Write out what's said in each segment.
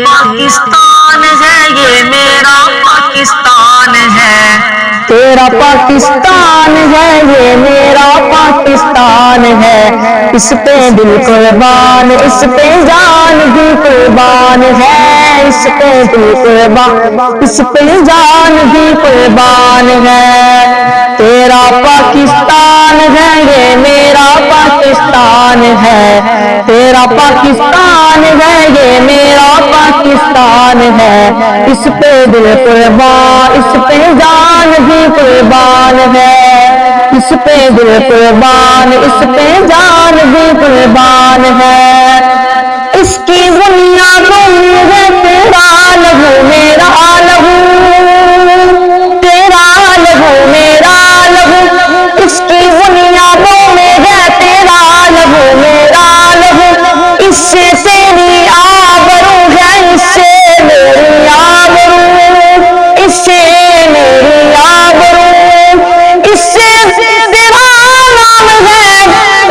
پاکستان ہے، یہ میرا پاکستان ہے، تیرا پاکستان ہے، یہ میرا پاکستان ہے، اس پہ دل قربان، اس پہ جان بھی قربان ہے، اس پہ دل قربان، اس پہ جان بھی قربان ہے، تیرا پاکستان ہے، یہ میرا پاکستان ہے، تیرا پاکستان ہے، یہ میرا پاکستان ہے، اس پہ دل قربان، اس پہ جان بھی قربان ہے، اس پہ دل قربان، اس پہ جان بھی قربان ہے، اس کی بنیادوں میں ہے تیرا لہو میرا لہو، تیرا لہو میرا لہو، اس کی بنیادوں میں ہے تیرا لہو میرا لہو، اس سے تیری آبرو ہے، اس سے میری آبرو، اس سے میری آبرو، اس سے تیرا نام ہے،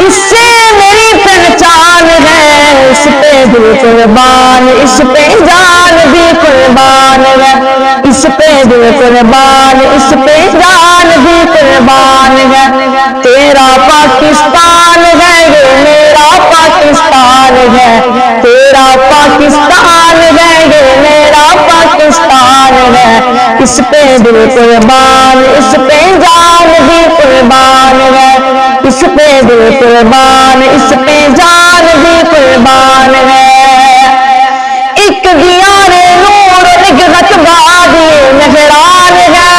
اس سے میری پہچان ہے، اس پہ دل قربان، اس پہ جان بھی قربان ہے، اس پہ دل قربان، اس پہ جان بھی قربان ہے، تیرا پاکستان ہے، یہ میرا پاکستان ہے، تیرا پاکستان ہے، یہ میرا پاکستان ہے، اس پہ دل قربان، اس پہ جان بھی قربان ہے، اس پہ دل قربان، اس پہ جان بھی قربان ہے، ایک دیار نور نگہت وادی نگران ہے،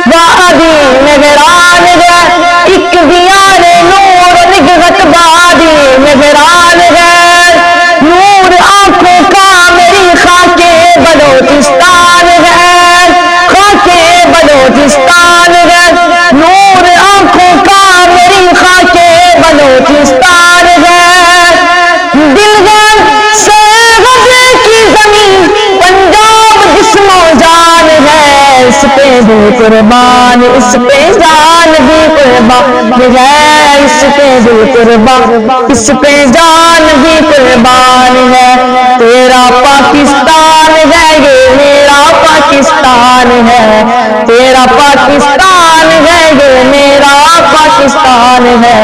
وادی نگران ہے، ایک دیار نور نگہت وادی نگران ہے، نور آنکھوں کا میری خاک بلوچستان ہے، خاک بلوچستان ہے، نور آنکھوں کا میری خاک بلوچستان ہے، دلگان سے غزے کی زمین پنجاب جسم و جان ہے، اس پہ بھی قربان، اس پہ جان بھی قربان ہے، اس پہ بھی قربان، اس پہ جان بھی قربان ہے، تیرا پاکستان ہے، یہ میرا پاکستان ہے، تیرا پاکستان ہے، یہ میرا پاکستان ہے،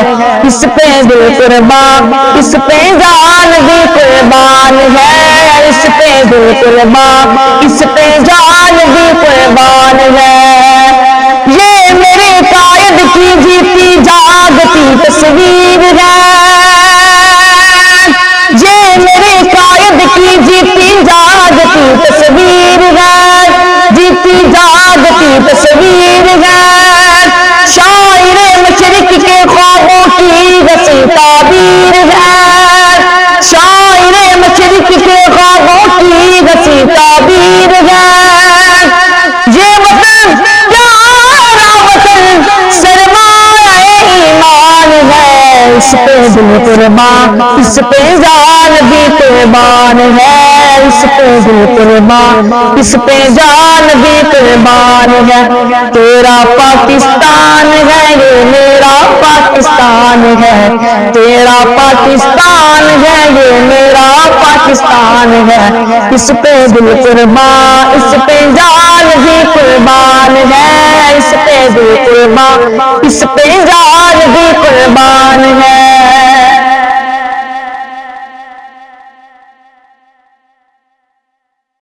اس پہ دل قربان، اس پہ جان بھی قربان ہے، اس پہ دل قربان، اس پہ جان بھی قربان ہے، یہ میرے قائد کی جیتی جاگتی تصویر ہے، یہ میرے قائد کی جیتی جاگتی تصویر ہے، جیتی جاگتی تصویر ہے، شاعر مشرق کے خوابوں کی وسیع تعبیر ہے، شاعر مشرق کے خوابوں کی وسیع تعبیر ہے، یہ وطن پیارا وطن سرمایہ ایمان ہے، اس پہ دل قربان، اس پہ جان بھی قربان ہے، اس پہ دل قربان، اس پہ جان بھی قربان ہے، تیرا پاکستان ہے، یہ میرا پاکستان ہے، تیرا پاکستان ہے، یہ میرا پاکستان ہے، اس پہ دل قربان، اس پہ جان بھی قربان ہے، اس پہ دل قربان، اس پہ جان بھی قربان ہے۔